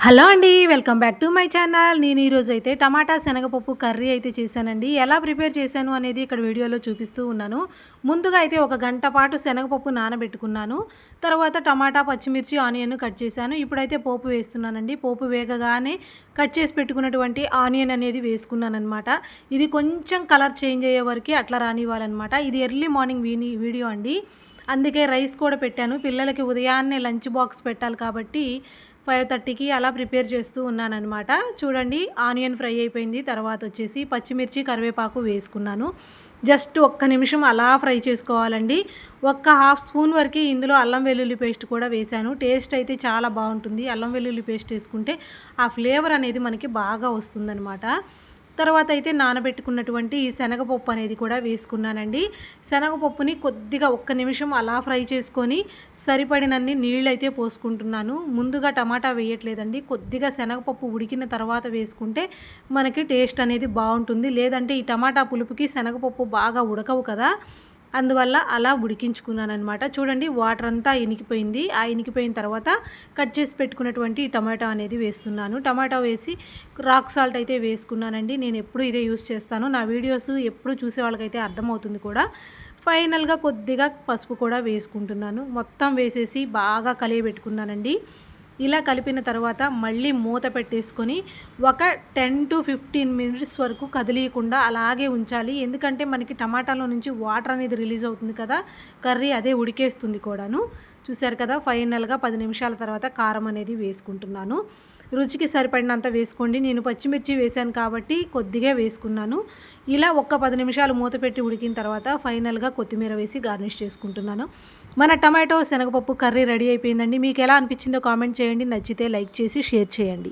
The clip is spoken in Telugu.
హలో అండి, welcome back to my channel. నేను ఈరోజు అయితే టమాటా శనగపప్పు కర్రీ అయితే చేశానండి. ఎలా ప్రిపేర్ చేశాను అనేది ఇక్కడ వీడియోలో చూపిస్తూ ఉన్నాను. ముందుగా అయితే ఒక గంట పాటు శనగపప్పు నానబెట్టుకున్నాను. తర్వాత టమాటా, పచ్చిమిర్చి, ఆనియన్ కట్ చేశాను. ఇప్పుడైతే పోపు వేస్తున్నానండి. పోపు వేగగానే కట్ చేసి పెట్టుకున్నటువంటి ఆనియన్ అనేది వేసుకున్నాను అనమాట. ఇది కొంచెం కలర్ చేంజ్ అయ్యే వరకు అట్లా రానివ్వాలన్నమాట. ఇది ఎర్లీ మార్నింగ్ వీడియో అండి, అందుకే రైస్ కూడా పెట్టాను. పిల్లలకి ఉదయాన్నే లంచ్ బాక్స్ పెట్టాలి కాబట్టి 5:30కి అలా ప్రిపేర్ చేస్తూ ఉన్నానన్నమాట. చూడండి, ఆనియన్ ఫ్రై అయిపోయింది. తర్వాత వచ్చేసి పచ్చిమిర్చి, కరివేపాకు వేసుకున్నాను. జస్ట్ ఒక్క నిమిషం అలా ఫ్రై చేసుకోవాలండి. ఒక్క హాఫ్ స్పూన్ వరకు ఇందులో అల్లం వెల్లుల్లి పేస్ట్ కూడా వేశాను. టేస్ట్ అయితే చాలా బాగుంటుంది. అల్లం వెల్లుల్లి పేస్ట్ వేసుకుంటే ఆ ఫ్లేవర్ అనేది మనకి బాగా వస్తుందన్నమాట. తర్వాత అయితే నానబెట్టుకున్నటువంటి ఈ శనగపప్పు అనేది కూడా వేసుకున్నానండి. శనగపప్పుని కొద్దిగా ఒక్క నిమిషం అలా ఫ్రై చేసుకొని సరిపడినన్ని నీళ్ళైతే పోసుకుంటున్నాను. ముందుగా టమాటా వేయట్లేదండి. కొద్దిగా శనగపప్పు ఉడికిన తర్వాత వేసుకుంటే మనకి టేస్ట్ అనేది బాగుంటుంది. లేదంటే ఈ టమాటా పులుపుకి శనగపప్పు బాగా ఉడకవు కదా, అందువల్ల అలా ఉడికించుకున్నానమాట. చూడండి, వాటర్ అంతా ఇనికిపోయింది. ఆ ఇనికిపోయిన తర్వాత కట్ చేసి పెట్టుకున్నటువంటి టమాటా అనేది వేస్తున్నాను. టమాటా వేసి రాక్ సాల్ట్ అయితే వేసుకున్నానండి. నేను ఎప్పుడు ఇదే యూస్ చేస్తాను. నా వీడియోస్ ఎప్పుడు చూసే వాళ్ళకైతే అర్థమవుతుంది కూడా. ఫైనల్గా కొద్దిగా పసుపు కూడా వేసుకుంటున్నాను. మొత్తం వేసేసి బాగా కలియబెట్టుకున్నానండి. ఇలా కలిపిన తర్వాత మళ్ళీ మూత పెట్టేసుకొని ఒక 10 to 15 మినిట్స్ వరకు కదిలీయకుండా అలాగే ఉంచాలి. ఎందుకంటే మనకి టమాటాలో నుంచి వాటర్ అనేది రిలీజ్ అవుతుంది కదా, కర్రీ అదే ఉడికేస్తుంది కూడాను. చూశారు కదా, ఫైనల్గా 10 నిమిషాల తర్వాత కారం అనేది వేసుకుంటున్నాను. రుచికి సరిపడినంత వేసుకోండి. నేను పచ్చిమిర్చి వేశాను కాబట్టి కొద్దిగా వేసుకున్నాను. ఇలా ఒక్క 10 నిమిషాలు మూత పెట్టి ఉడికిన తర్వాత ఫైనల్గా కొత్తిమీర వేసి గార్నిష్ చేసుకుంటున్నాను. మన టమాటో శనగపప్పు కర్రీ రెడీ అయిపోయిందండి. మీకు ఎలా అనిపించిందో కామెంట్ చేయండి. నచ్చితే లైక్ చేసి షేర్ చేయండి.